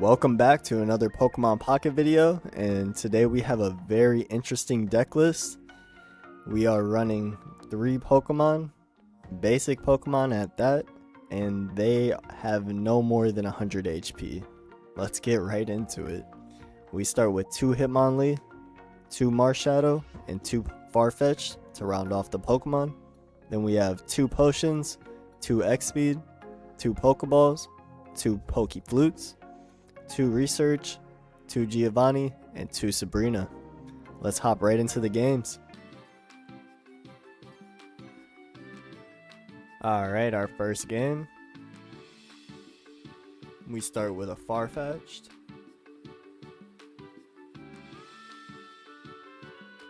Welcome back to another Pokemon Pocket video, and today we have a very interesting deck list. We are running 3 Pokemon, basic Pokemon at that, and they have no more than 100 HP. Let's get right into it. We start with 2 Hitmonlee, 2 Marshadow, and 2 Farfetch'd to round off the Pokemon. Then we have 2 Potions, 2 X-Speed, 2 Pokeballs, 2 Pokeflutes, 2 Research, 2 Giovanni, and 2 Sabrina. Let's hop right into the games. Alright, our first game. We start with a Farfetch'd.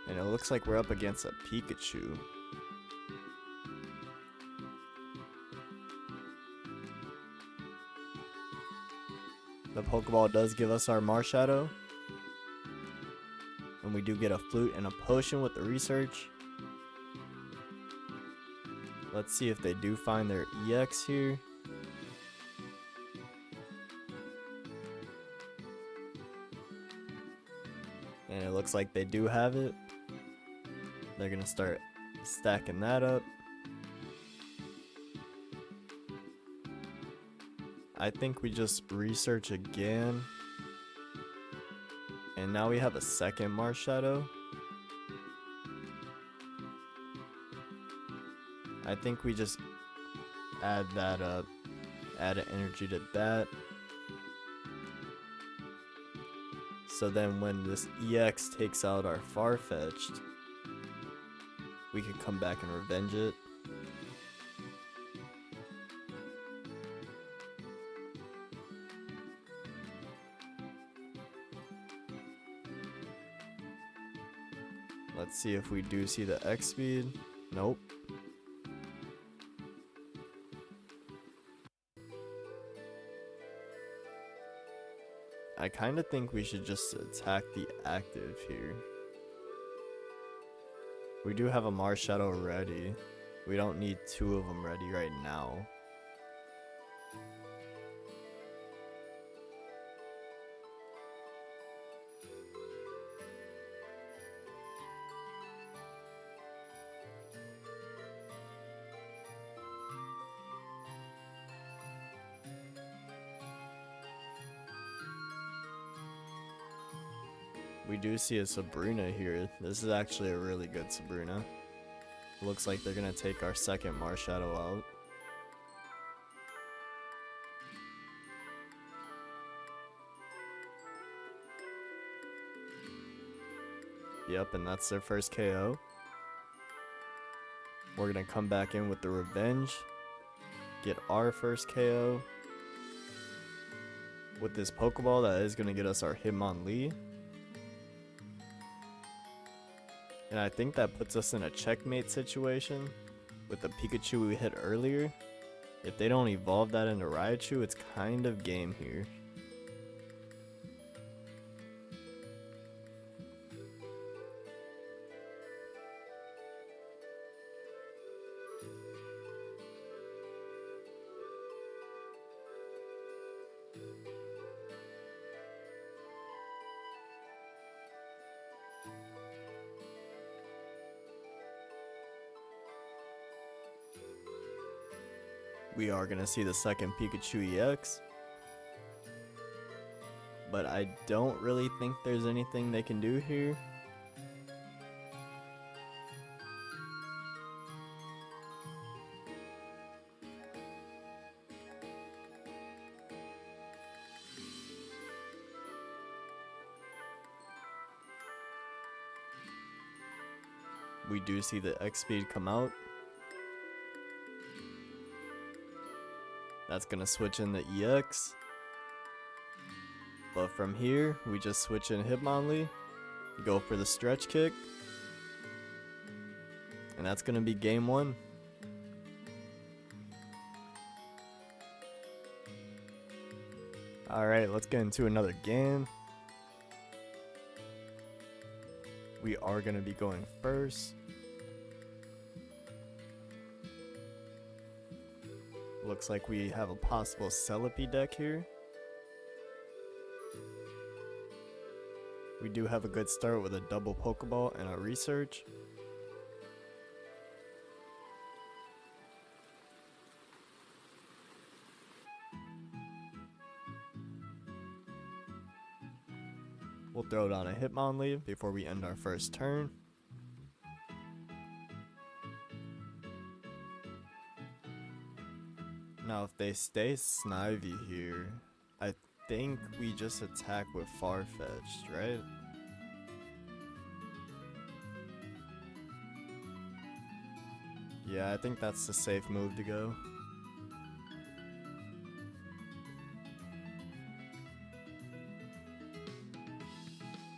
And it looks like we're up against a Pikachu. The Pokeball does give us our Marshadow. And we do get a Flute and a Potion with the Research. Let's see if they do find their EX here. And it looks like they do have it. They're going to start stacking that up. I think we just research again. And now we have a second Marshadow. I think we just add that up. Add an energy to that. So then when this EX takes out our Farfetch'd, we can come back and revenge it. Let's see if we do see the X speed. Nope. I kind of think we should just attack the active here. We do have a Marshadow ready. We don't need 2 of them ready right now. We do see a Sabrina here. This is actually a really good Sabrina. Looks like they're gonna take our second Marshadow out. Yep, and that's their first KO. We're gonna come back in with the revenge. Get our first KO. With this Pokeball, that is gonna get us our Hitmonlee. And I think that puts us in a checkmate situation with the Pikachu we hit earlier. If they don't evolve that into Raichu, it's kind of game here. We are going to see the second Pikachu EX. But I don't really think there's anything they can do here. We do see the X speed come out. That's gonna switch in the EX. But from here, we just switch in Hitmonlee, go for the stretch kick, and that's gonna be game 1. Alright, let's get into another game. We are gonna be going first. Looks like we have a possible Celebi deck here. We do have a good start with a double Pokeball and a research. We'll throw down a Hitmonlee before we end our first turn. Now if they stay Snivy here, I think we just attack with Farfetch'd, right? Yeah, I think that's the safe move to go.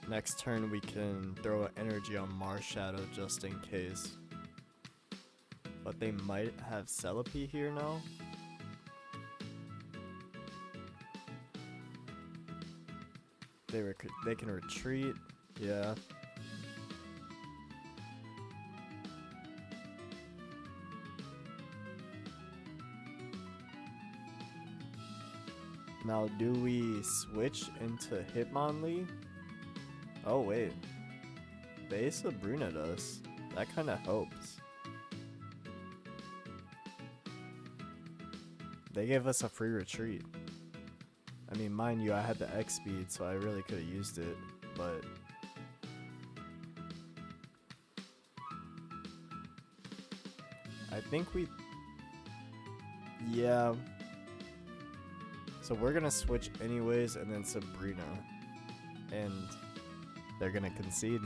Next turn we can throw an energy on Marshadow just in case. But they might have Celebi here now. They can retreat, yeah. Now do we switch into Hitmonlee? Oh wait, they Sabrina'd us. That kinda helps. They gave us a free retreat. I mean, mind you, I had the X speed, so I really could have used it, but I think yeah. So we're gonna switch anyways, and then Sabrina, and they're gonna concede.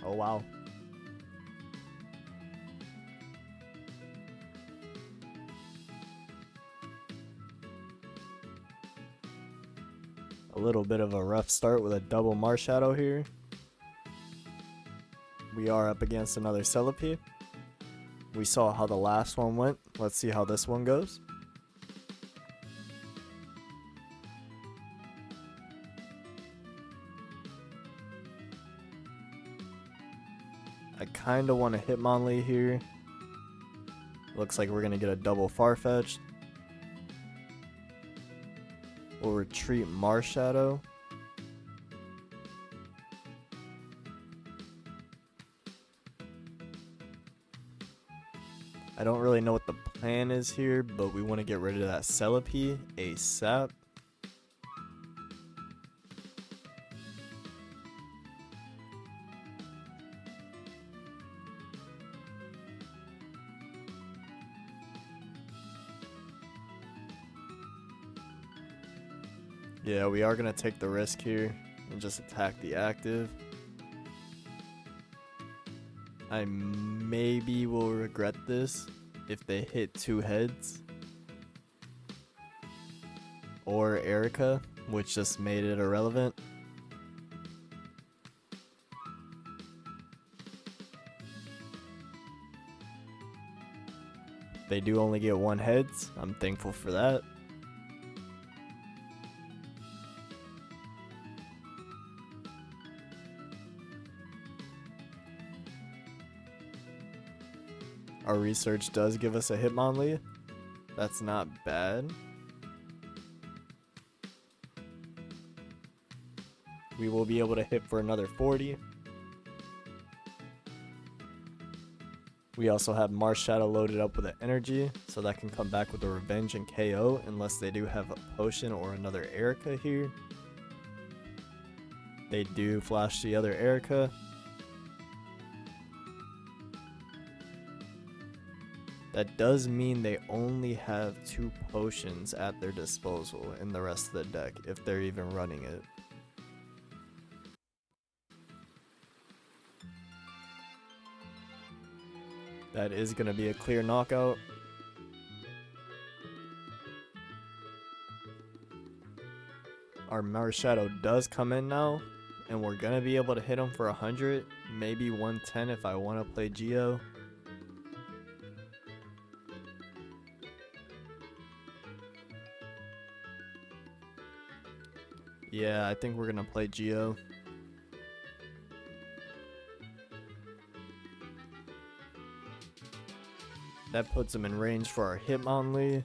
Oh wow. A little bit of a rough start with a double Marshadow here. We are up against another Celebi. We saw how the last one went. Let's see how this one goes. I kind of want to Hitmonlee here. Looks like we're going to get a double Farfetch'd. We'll retreat Marshadow. I don't really know what the plan is here, but we want to get rid of that Celebi ASAP. Yeah, we are going to take the risk here and just attack the active. I maybe will regret this if they hit 2 heads. Or Erica, which just made it irrelevant. They do only get 1 heads. I'm thankful for that. Our research does give us a Hitmonlee. That's not bad. We will be able to hit for another 40. We also have Marshadow loaded up with an energy, so that can come back with a Revenge and KO unless they do have a potion or another Erica here. They do flash the other Erica. That does mean they only have 2 potions at their disposal in the rest of the deck, if they're even running it. That is going to be a clear knockout. Our Marshadow does come in now, and we're going to be able to hit him for 100, maybe 110 if I want to play Geo. Yeah, I think we're gonna play Geo. That puts him in range for our Hitmonlee.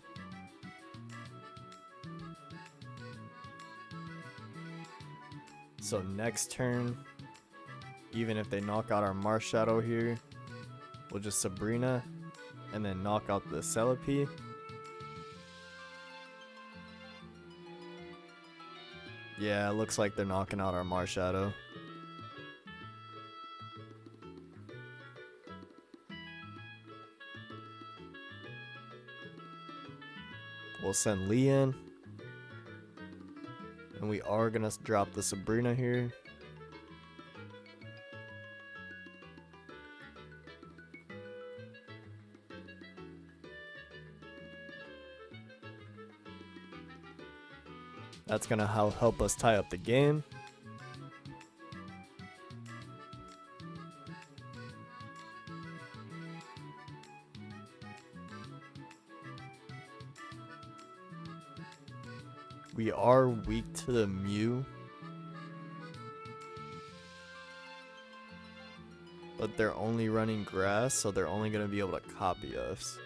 So next turn, even if they knock out our Marshadow here, we'll just Sabrina and then knock out the Celebi. Yeah, it looks like they're knocking out our Marshadow. We'll send Lee in. And we are gonna drop the Sabrina here. That's gonna help us tie up the game. We are weak to the Mew, but they're only running grass, so they're only going to be able to copy us.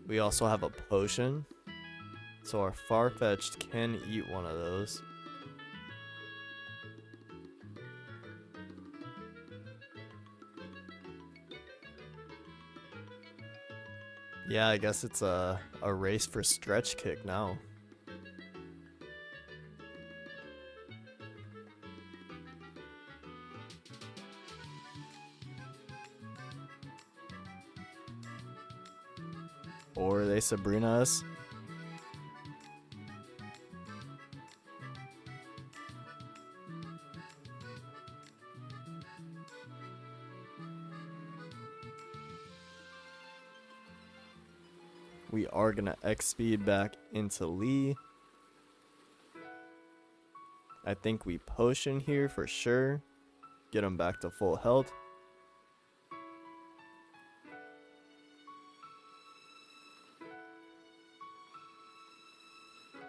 We also have a potion, so our Farfetch'd can eat one of those. Yeah, I guess it's a race for stretch kick now. Or they Sabrina us. We are gonna X speed back into Lee. I think we potion here for sure. Get him back to full health.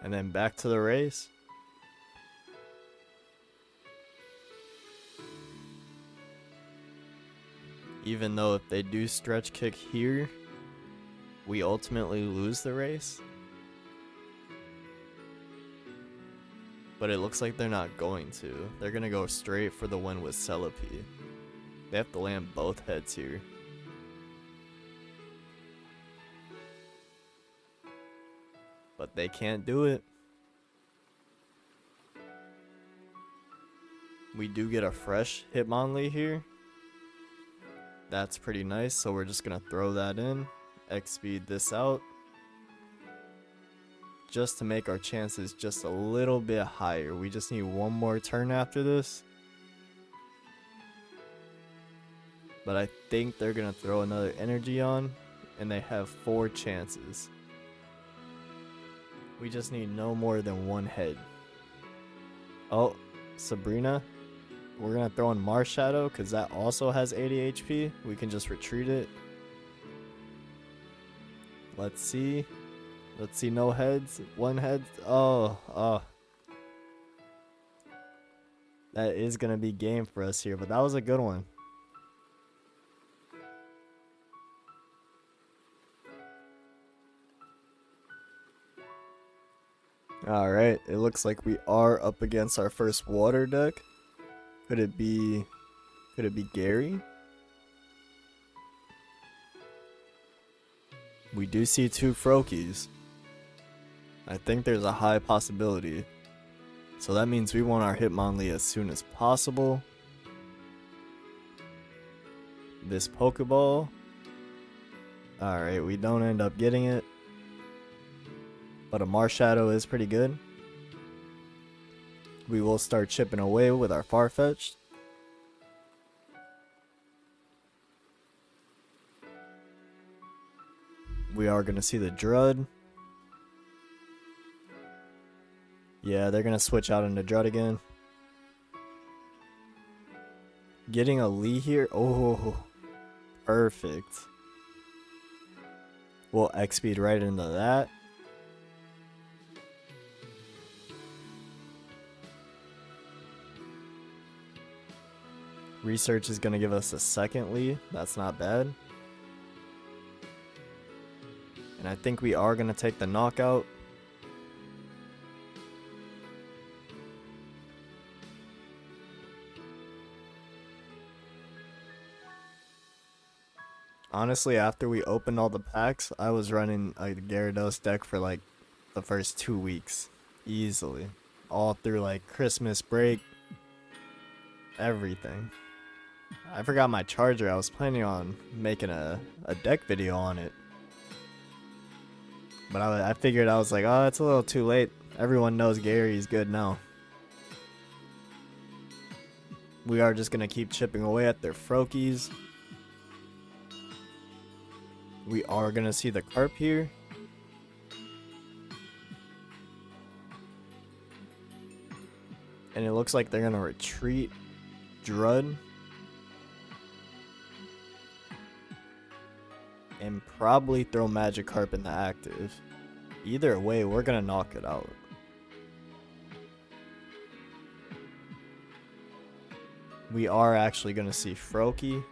And then back to the race. Even though if they do stretch kick here, we ultimately lose the race. But it looks like they're not going to. They're going to go straight for the win with Celebi. They have to land both heads here. But they can't do it. We do get a fresh Hitmonlee here. That's pretty nice, so we're just going to throw that in. X-speed this out. Just to make our chances just a little bit higher. We just need one more turn after this. But I think they're going to throw another energy on. And they have 4 chances. We just need no more than one head. Oh, Sabrina. We're going to throw in Marshadow because that also has 80 HP. We can just retreat it. Let's see. Let's see, no heads. One head. Oh. That is going to be game for us here, but that was a good one. Alright, it looks like we are up against our first water deck. Could it be Gary? We do see 2 Froakies. I think there's a high possibility. So that means we want our Hitmonlee as soon as possible. This Pokeball. Alright, we don't end up getting it. But a Marshadow is pretty good. We will start chipping away with our Farfetch'd. We are going to see the Drud. Yeah, they're going to switch out into Drud again. Getting a Lee here. Oh, perfect. We'll X-speed right into that. Research is going to give us a second Lee. That's not bad. And I think we are going to take the knockout. Honestly, after we opened all the packs, I was running a Gyarados deck for like the first 2 weeks. Easily. All through like Christmas break. Everything. I forgot my charger. I was planning on making a deck video on it. But I figured, I was like, oh, it's a little too late. Everyone knows Gary's good now. We are just going to keep chipping away at their Froakies. We are going to see the Carp here. And it looks like they're going to retreat Drud. And probably throw Magikarp in the active. Either way, we're going to knock it out. We are actually going to see Froakie.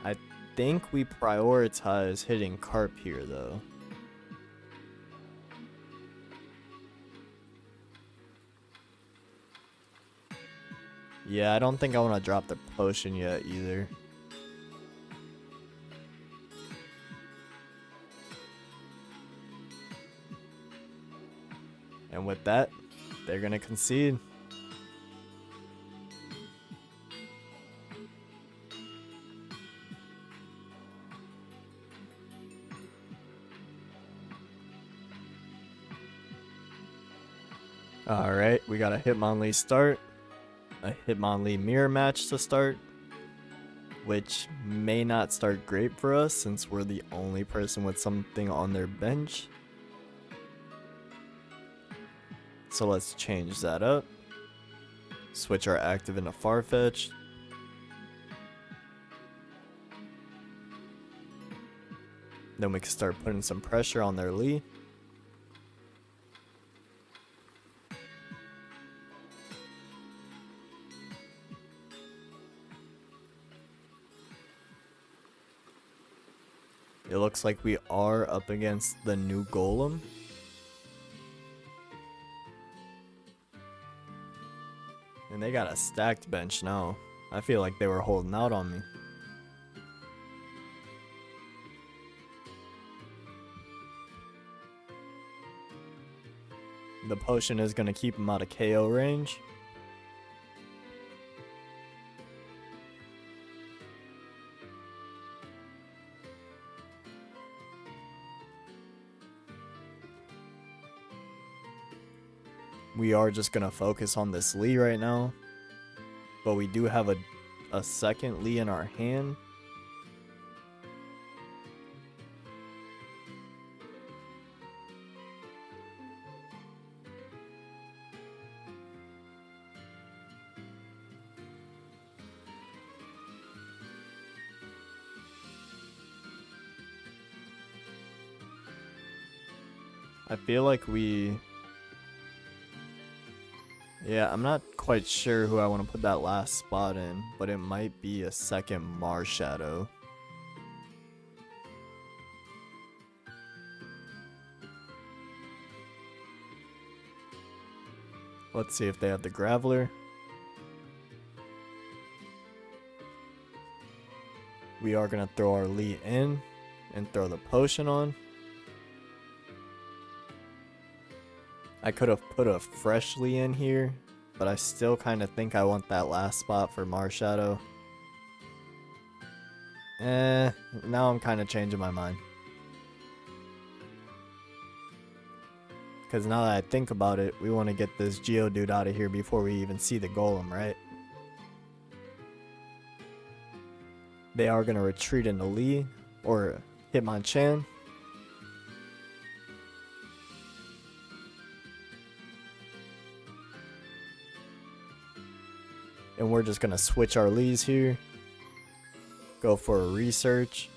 I think we prioritize hitting Carp here, though. Yeah, I don't think I want to drop the potion yet either. And with that, they're going to concede. Alright, we got a Hitmonlee start. A Hitmonlee mirror match to start. Which may not start great for us since we're the only person with something on their bench. So let's change that up. Switch our active into Farfetch. Then we can start putting some pressure on their Lee. It looks like we are up against the new Golem. And they got a stacked bench now. I feel like they were holding out on me. The potion is going to keep him out of KO range. We are just going to focus on this Lee right now. But we do have a second Lee in our hand. I feel like yeah, I'm not quite sure who I want to put that last spot in, but it might be a second Marshadow. Let's see if they have the Graveler. We are going to throw our Lee in and throw the potion on. I could have put a fresh Lee in here, but I still kind of think I want that last spot for Marshadow. Now I'm kind of changing my mind. Because now that I think about it, we want to get this Geodude out of here before we even see the Golem, right? They are going to retreat into Lee, or Hitmonchan. And we're just going to switch our Lees here. Go for a research.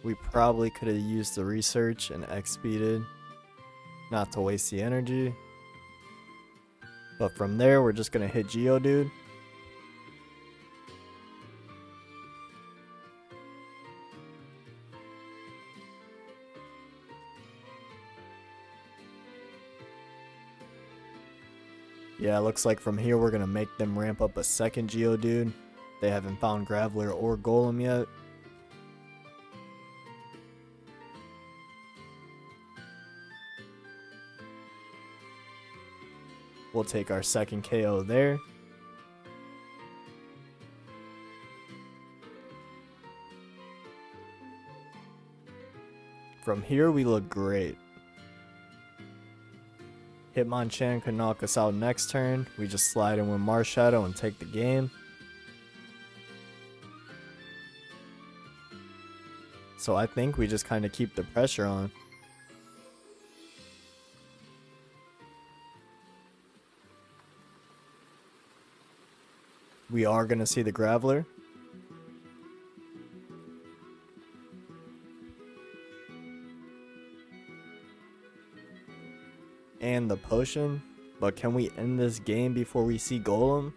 We probably could have used the research and X-speeded. Not to waste the energy. But from there, we're just going to hit Geodude. Yeah, it looks like from here we're going to make them ramp up a second Geodude. They haven't found Graveler or Golem yet. We'll take our second KO there. From here, we look great. Hitmonchan could knock us out next turn. We just slide in with Marshadow and take the game. So I think we just kind of keep the pressure on. We are going to see the Graveler. And the potion. But can we end this game before we see Golem?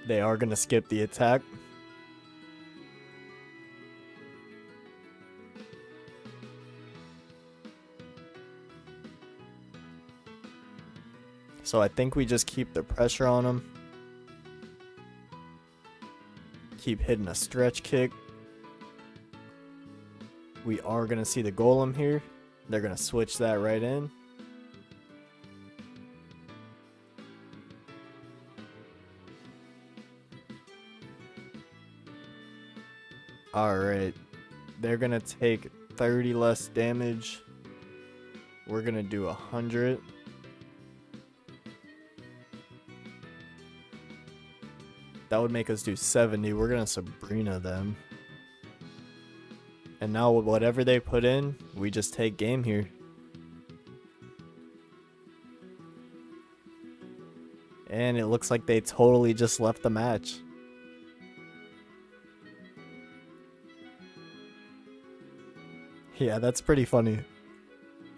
They are going to skip the attack. So I think we just keep the pressure on them. Keep hitting a stretch kick. We are going to see the Golem here. They're going to switch that right in. Alright. They're going to take 30 less damage. We're going to do 100. That would make us do 70. We're going to Sabrina them. And now whatever they put in, we just take game here. And it looks like they totally just left the match. Yeah, that's pretty funny.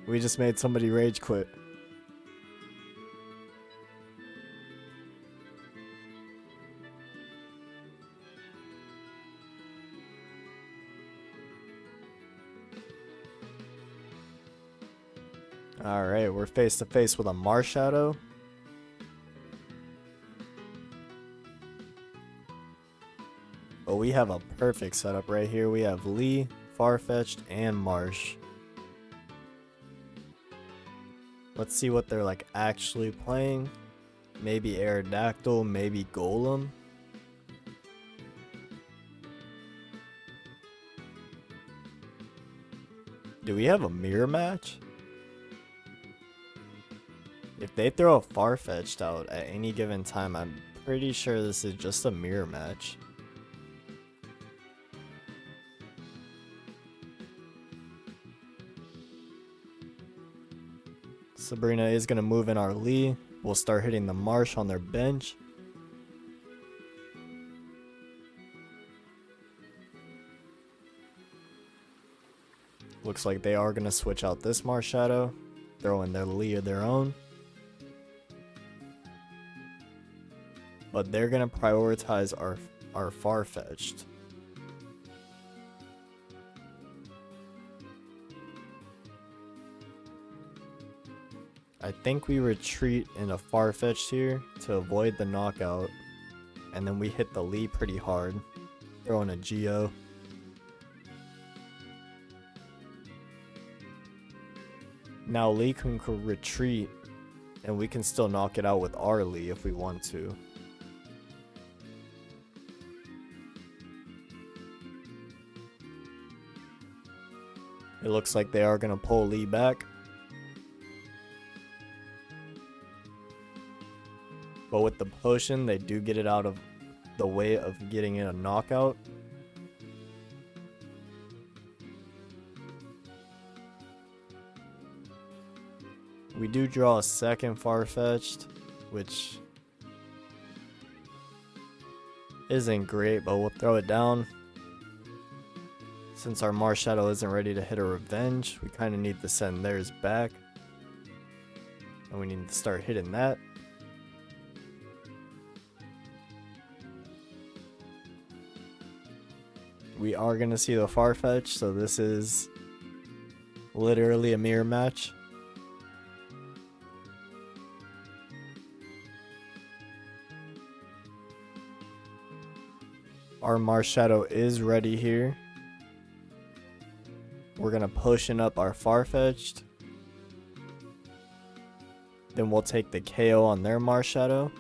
We just made somebody rage quit. Alright, we're face to face with a Marshadow. But we have a perfect setup right here. We have Lee, Farfetch'd, and Marsh. Let's see what they're like actually playing. Maybe Aerodactyl, maybe Golem. Do we have a mirror match? If they throw a Farfetch'd out at any given time, I'm pretty sure this is just a mirror match. Sabrina is going to move in our Lee. We'll start hitting the Marsh on their bench. Looks like they are going to switch out this Marshadow, throw in their Lee of their own. But they're going to prioritize our Farfetch'd. I think we retreat in a Farfetch'd here to avoid the knockout. And then we hit the Lee pretty hard. Throw in a Geo. Now Lee can retreat, and we can still knock it out with our Lee if we want to. It looks like they are going to pull Lee back. But with the potion, they do get it out of the way of getting in a knockout. We do draw a second Farfetch'd, which isn't great, but we'll throw it down. Since our Marshadow isn't ready to hit a revenge, we kind of need to send theirs back. And we need to start hitting that. We are going to see the Farfetch'd, so this is literally a mirror match. Our Marshadow is ready here. We're gonna pushing up our Farfetch'd. Then we'll take the KO on their Marshadow.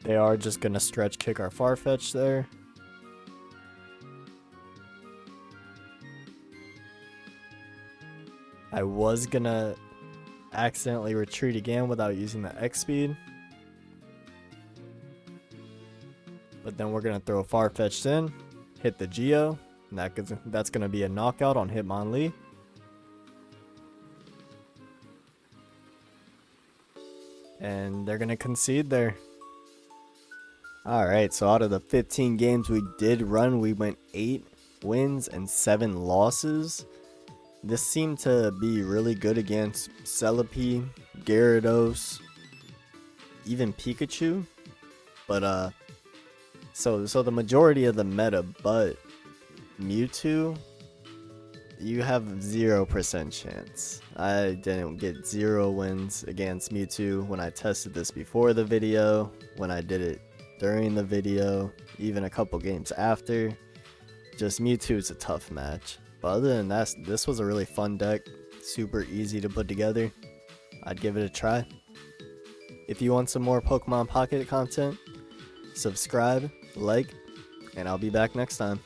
They are just gonna stretch kick our Farfetch'd there. I was gonna accidentally retreat again without using the X speed. But then we're gonna throw Farfetch'd in, hit the Geo, and that's gonna be a knockout on Hitmonlee. And they're gonna concede there. Alright, so out of the 15 games we did run, we went 8 wins and 7 losses. This seemed to be really good against Celebi, Gyarados, even Pikachu. But so the majority of the meta, but Mewtwo, you have 0% chance. I didn't get 0 wins against Mewtwo when I tested this before the video, when I did it during the video, even a couple games after. Just Mewtwo is a tough match. But other than that, this was a really fun deck, super easy to put together. I'd give it a try. If you want some more Pokemon Pocket content, subscribe, like, and I'll be back next time.